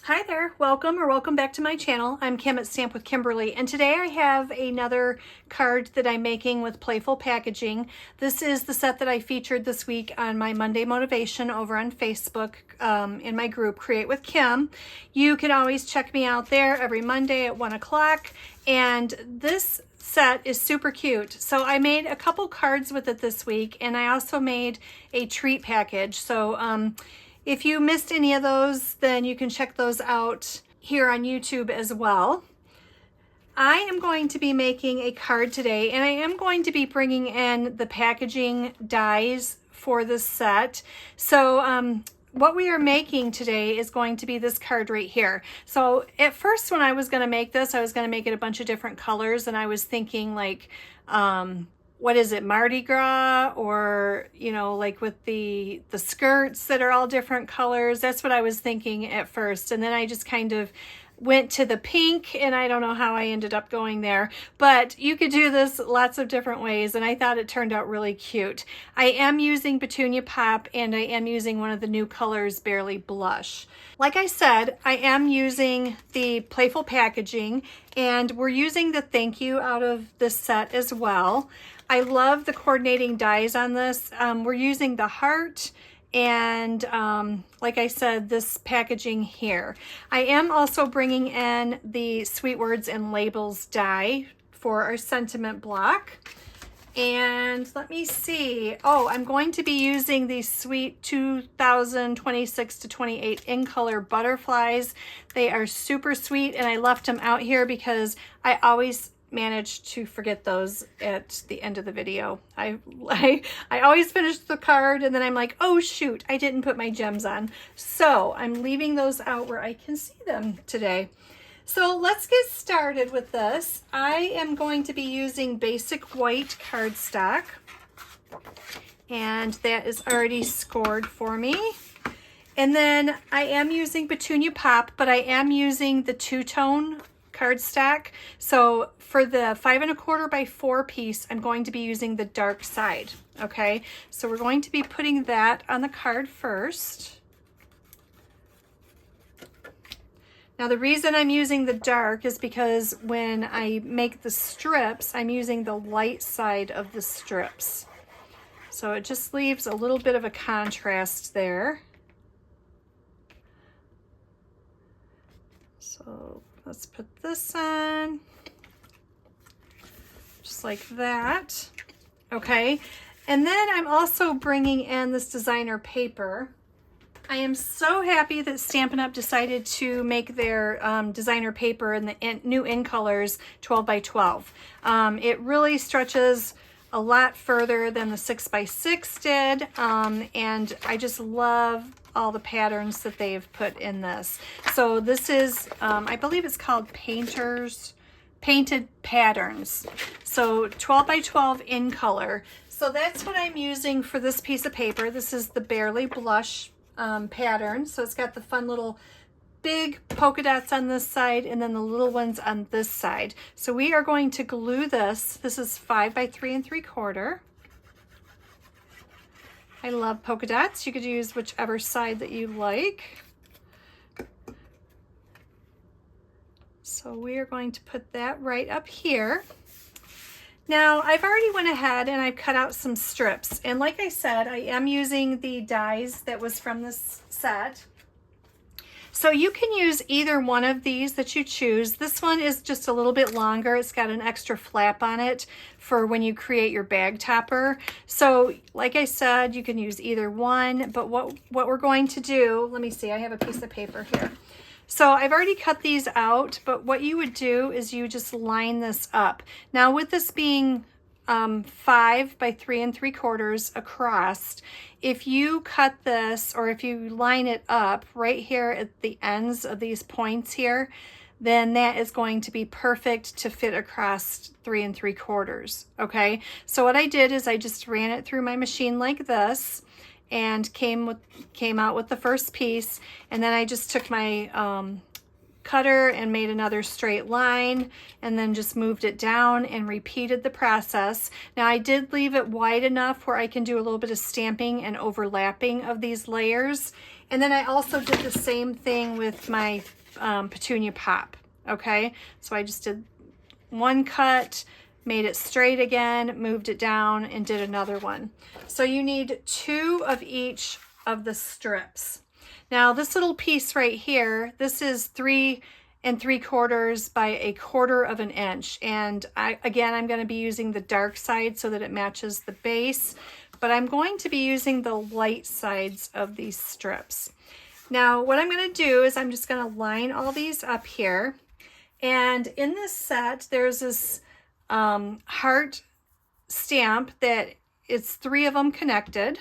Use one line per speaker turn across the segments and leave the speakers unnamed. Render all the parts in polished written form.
Hi there, welcome back to my channel. I'm Kim at Stamp with Kimberly, and today I have another card that I'm making with Playful Packaging. This is the set that I featured this week on my Monday Motivation over on Facebook in my group Create with Kim. You can always check me out there every Monday at 1 o'clock, and this set is super cute. So I made a couple cards with it this week, and I also made a treat package. So if you missed any of those, then you can check those out here on YouTube as well. I am going to be making a card today, and I am going to be bringing in the packaging dies for this set. So what we are making today is going to be this card right here. So at first when I was going to make this, I was going to make it a bunch of different colors, and I was thinking like, what is it, Mardi Gras, or, you know, like with the skirts that are all different colors. That's what I was thinking at first. And then I just kind of went to the pink, and I don't know how I ended up going there, but you could do this lots of different ways, and I thought it turned out really cute. I am using Petunia Pop, and I am using one of the new colors, Barely Blush. Like I said, I am using the Playful Packaging, and we're using the thank you out of this set as well. I love the coordinating dies on this. We're using the heart and like I said, this packaging here. I am also bringing in the Sweet Words and Labels die for our sentiment block. And let me see. Oh, I'm going to be using these sweet 2026 to 28 in color butterflies. They are super sweet, and I left them out here because I always manage to forget those at the end of the video. I always finish the card, and then I'm like, oh shoot, I didn't put my gems on. So I'm leaving those out where I can see them today. So let's get started with this. I am going to be using basic white cardstock, and that is already scored for me. And then I am using Petunia Pop, but I am using the two-tone cardstock. So for the 5 1/4 by 4 piece, I'm going to be using the dark side. Okay, so we're going to be putting that on the card first. Now the reason I'm using the dark is because when I make the strips, I'm using the light side of the strips. So it just leaves a little bit of a contrast there. So let's put this on, just like that. Okay, and then I'm also bringing in this designer paper. I am so happy that Stampin' Up decided to make their designer paper in the new in colors 12 by 12. It really stretches a lot further than the 6 by 6 did, and I just love all the patterns that they've put in this. So this is, I believe it's called Painted Patterns. So 12 by 12 in color. So that's what I'm using for this piece of paper. This is the Barely Blush pattern. So it's got the fun little big polka dots on this side, and then the little ones on this side. So we are going to glue this. This is 5 by 3 3/4. I love polka dots. You could use whichever side that you like. So we are going to put that right up here. Now I've already went ahead and I've cut out some strips, and like I said, I am using the dies that was from this set. So you can use either one of these that you choose. This one is just a little bit longer. It's got an extra flap on it for when you create your bag topper. So like I said, you can use either one, but what we're going to do, let me see, I have a piece of paper here. So I've already cut these out, but what you would do is you just line this up. Now with this being 5 by 3 3/4 across, if you cut this, or if you line it up right here at the ends of these points here, then that is going to be perfect to fit across 3 3/4. Okay, so what I did is I just ran it through my machine like this, and came out with the first piece, and then I just took my cutter and made another straight line, and then just moved it down and repeated the process. Now I did leave it wide enough where I can do a little bit of stamping and overlapping of these layers, And then I also did the same thing with my petunia pop, okay? So I just did one cut, made it straight again, moved it down, and did another one. So you need 2 of each of the strips. Now this little piece right here, this is 3 3/4 by 1/4 inch. And again, I'm going to be using the dark side so that it matches the base, but I'm going to be using the light sides of these strips. Now what I'm going to do is I'm just going to line all these up here. And in this set, there's this heart stamp that it's 3 of them connected.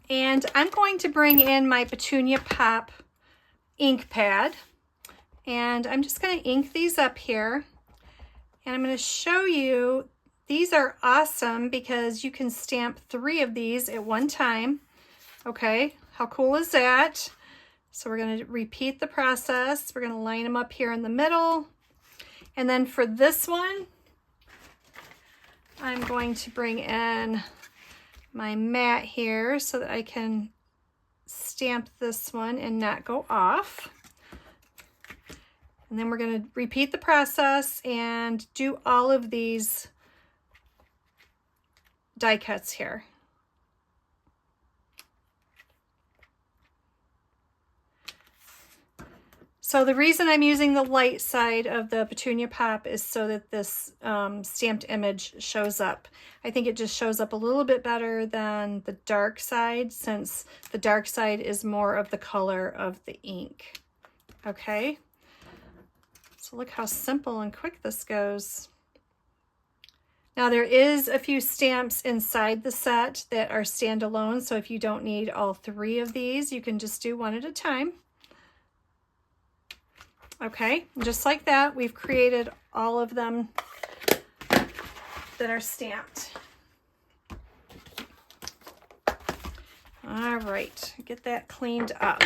And I'm going to bring in my Petunia Pop ink pad, and I'm just going to ink these up here. And I'm going to show you, these are awesome because you can stamp 3 of these at one time. Okay, how cool is that? So we're going to repeat the process. We're going to line them up here in the middle. And then for this one, I'm going to bring in my mat here so that I can stamp this one and not go off. And then we're going to repeat the process and do all of these die cuts here. So the reason I'm using the light side of the Petunia Pop is so that this stamped image shows up. I think it just shows up a little bit better than the dark side, since the dark side is more of the color of the ink. Okay, so look how simple and quick this goes. Now there is a few stamps inside the set that are standalone, so if you don't need all 3 of these, you can just do one at a time. Okay, just like that, we've created all of them that are stamped. All right, get that cleaned up.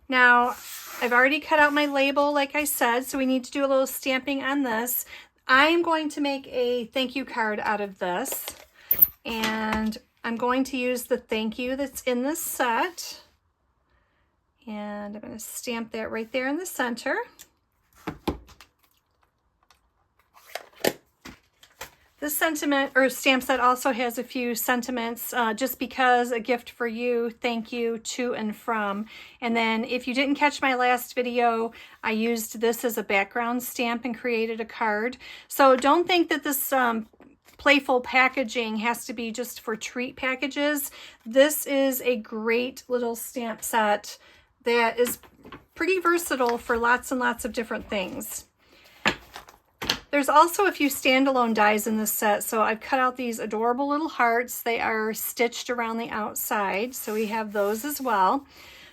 Now, I've already cut out my label, like I said, so we need to do a little stamping on this. I'm going to make a thank you card out of this, and I'm going to use the thank you that's in this set. And I'm going to stamp that right there in the center. This sentiment or stamp set also has a few sentiments, just because, a gift for you, thank you, to and from. And then if you didn't catch my last video, I used this as a background stamp and created a card. So don't think that this Playful Packaging has to be just for treat packages. This is a great little stamp set that is pretty versatile for lots and lots of different things. There's also a few standalone dies in this set, so I've cut out these adorable little hearts. They are stitched around the outside, so we have those as well.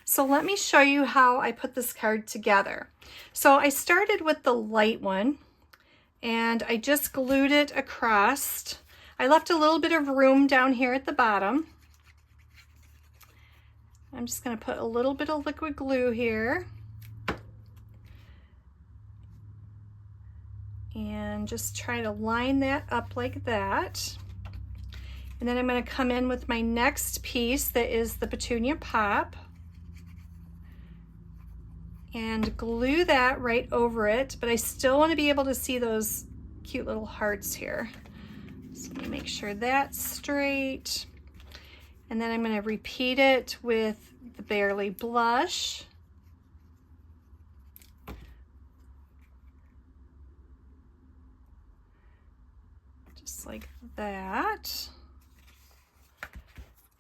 So let me show you how I put this card together. So I started with the light one, and I just glued it across. I left a little bit of room down here at the bottom. I'm just going to put a little bit of liquid glue here. And just try to line that up like that. And then I'm going to come in with my next piece that is the Petunia Pop. And glue that right over it, but I still want to be able to see those cute little hearts here. So let me make sure that's straight. And then I'm going to repeat it with the Barely Blush. Just like that.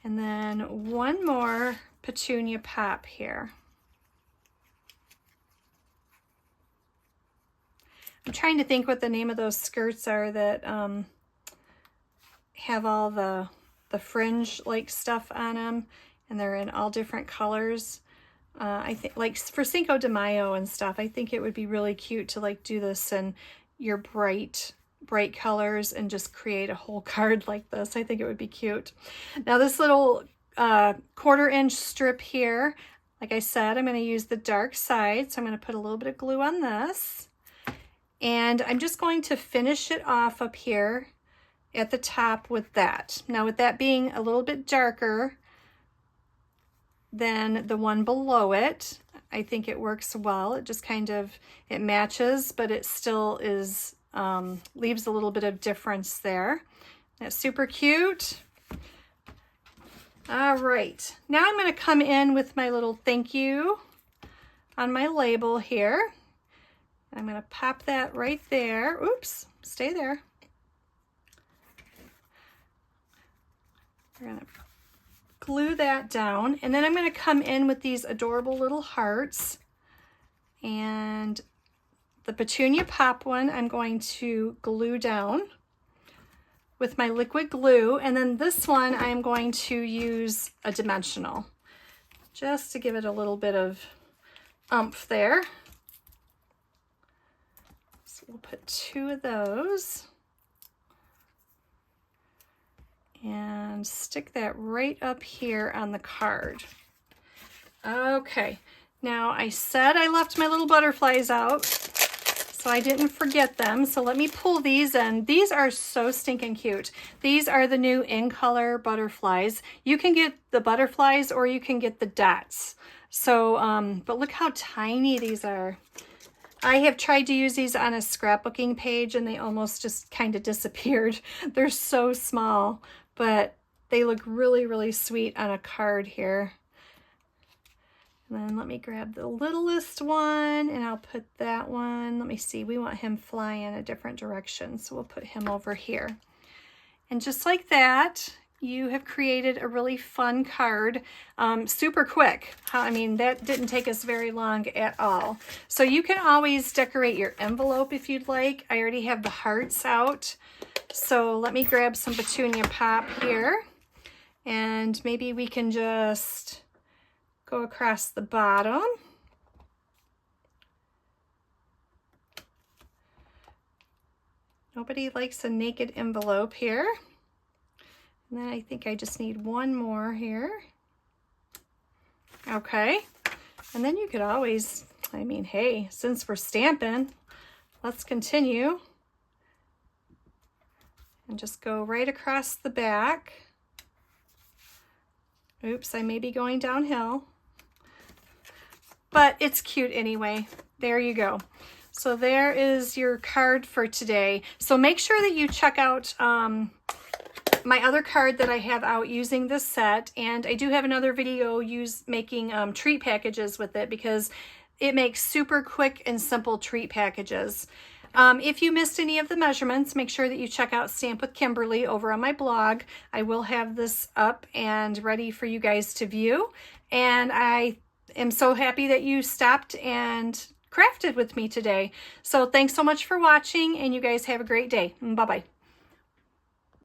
And then one more Petunia Pop here. I'm trying to think what the name of those skirts are that have all the fringe like stuff on them, and they're in all different colors. I think like for Cinco de Mayo and stuff, I think it would be really cute to like do this in your bright colors and just create a whole card like this. I think it would be cute. Now this little 1/4 inch strip here, like I said, I'm going to use the dark side, so I'm going to put a little bit of glue on this, and I'm just going to finish it off up here at the top with that. Now with that being a little bit darker, than the one below it. I think it works well. It just kind of, it matches, but it still is, leaves a little bit of difference there. That's super cute. All right, now I'm going to come in with my little thank you on my label here. I'm going to pop that right there. Oops, stay there. We're going to glue that down, and then I'm going to come in with these adorable little hearts, and the petunia pop one I'm going to glue down with my liquid glue, and then this one I'm going to use a dimensional just to give it a little bit of oomph there. So we'll put 2 of those and stick that right up here on the card. Okay, now I said I left my little butterflies out, so I didn't forget them. So let me pull these in. These are so stinking cute. These are the new in color butterflies. You can get the butterflies or you can get the dots. So, but look how tiny these are. I have tried to use these on a scrapbooking page and they almost just kind of disappeared. They're so small, but they look really, really sweet on a card here. And then let me grab the littlest one and I'll put that one. Let me see, we want him flying in a different direction, so we'll put him over here. And just like that, you have created a really fun card, super quick. I mean, that didn't take us very long at all. So you can always decorate your envelope if you'd like. I already have the hearts out. So let me grab some petunia pop here, and maybe we can just go across the bottom. Nobody likes a naked envelope here. And then I think I just need one more here. Okay. And then you could always, I mean, hey, since we're stamping, let's continue. And just go right across the back. Oops, I may be going downhill. But it's cute anyway. There you go. So there is your card for today. So make sure that you check out my other card that I have out using this set, and I do have another video making treat packages with it because it makes super quick and simple treat packages. If you missed any of the measurements, make sure that you check out Stamp with Kimberly over on my blog. I will have this up and ready for you guys to view, and I am so happy that you stopped and crafted with me today. So thanks so much for watching, and you guys have a great day. Bye-bye.